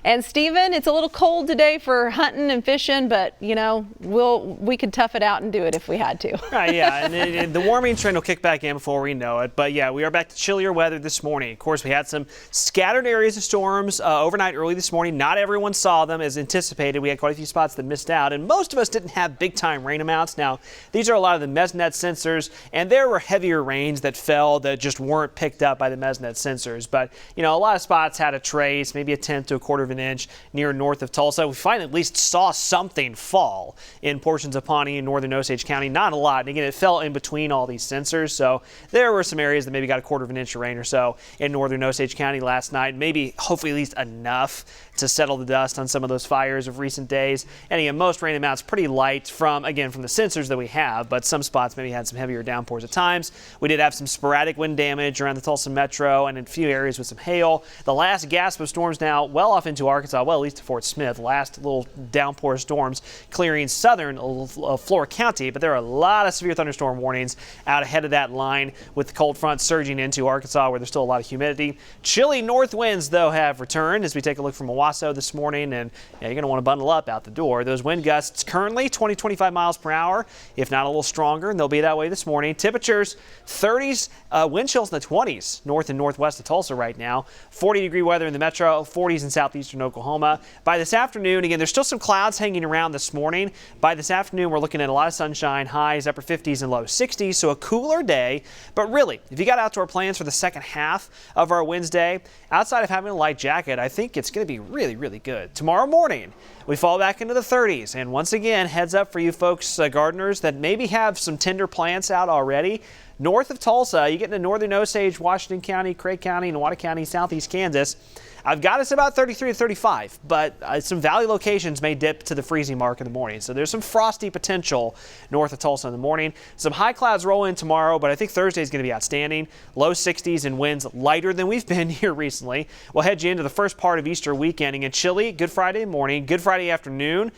And Stephen, it's a little cold today for hunting and fishing, but you know, we could tough it out and do it if we had to. Right, yeah, and the warming trend will kick back in before we know it. But yeah, we are back to chillier weather this morning. Of course, we had some scattered areas of storms overnight early this morning. Not everyone saw them as anticipated. We had quite a few spots that missed out, and most of us didn't have big time rain amounts. Now, these are a lot of the MESNET sensors, and there were heavier rains that fell that just weren't picked up by the MESNET sensors. But you know, a lot of spots had a trace, maybe a tenth to a quarter of an inch near north of Tulsa. We finally at least saw something fall in portions of Pawnee and northern Osage County. Not a lot. And again, it fell in between all these sensors. So there were some areas that maybe got a quarter of an inch of rain or so in northern Osage County last night. Maybe, hopefully, at least enough to settle the dust on some of those fires of recent days. And again, most rain amounts pretty light from the sensors that we have, but some spots maybe had some heavier downpours at times. We did have some sporadic wind damage around the Tulsa metro and in a few areas with some hail. The last gasp of storms now well off into Arkansas, well, at least to Fort Smith. Last little downpour storms clearing southern Flora County, but there are a lot of severe thunderstorm warnings out ahead of that line with the cold front surging into Arkansas where there's still a lot of humidity. Chilly north winds, though, have returned as we take a look from Owasso this morning, and you're going to want to bundle up out the door. Those wind gusts currently 20-25 miles per hour, if not a little stronger, and they'll be that way this morning. Temperatures 30s, wind chills in the 20s north and northwest of Tulsa right now. 40-degree weather in the metro, 40s in southeastern Oklahoma. By this afternoon, again, there's still some clouds hanging around this morning. By this afternoon, we're looking at a lot of sunshine, highs upper 50s and low 60s, so a cooler day. But really, if you got outdoor plans for the second half of our Wednesday, outside of having a light jacket, I think it's going to be really, really good. Tomorrow morning, we fall back into the 30s. And once again, heads up for you folks, gardeners, that maybe have some tender plants out already. North of Tulsa, you get into northern Osage, Washington County, Craig County, Newata County, southeast Kansas. I've got us about 33 to 35, but some valley locations may dip to the freezing mark in the morning. So there's some frosty potential north of Tulsa in the morning. Some high clouds roll in tomorrow, but I think Thursday is going to be outstanding. Low 60s and winds lighter than we've been here recently. We'll head you into the first part of Easter weekend. And chilly, Good Friday morning, Good Friday afternoon.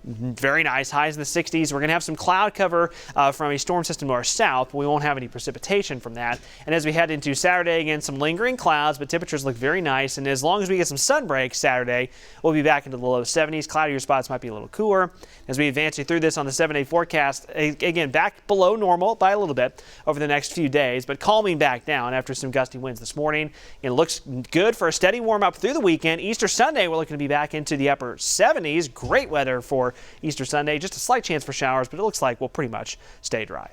Very nice, highs in the 60s. We're going to have some cloud cover from a storm system to our south, but we won't have any precipitation from that. And as we head into Saturday, again, some lingering clouds, but temperatures look very nice. And as long as we get some sun breaks Saturday, we'll be back into the low 70s. Cloudier spots might be a little cooler. As we advance you through this on the 7-day forecast, again, back below normal by a little bit over the next few days, but calming back down after some gusty winds this morning. It looks good for a steady warm up through the weekend. Easter Sunday, we're looking to be back into the upper 70s. Great weather for Easter Sunday. Just a slight chance for showers, but it looks like we'll pretty much stay dry.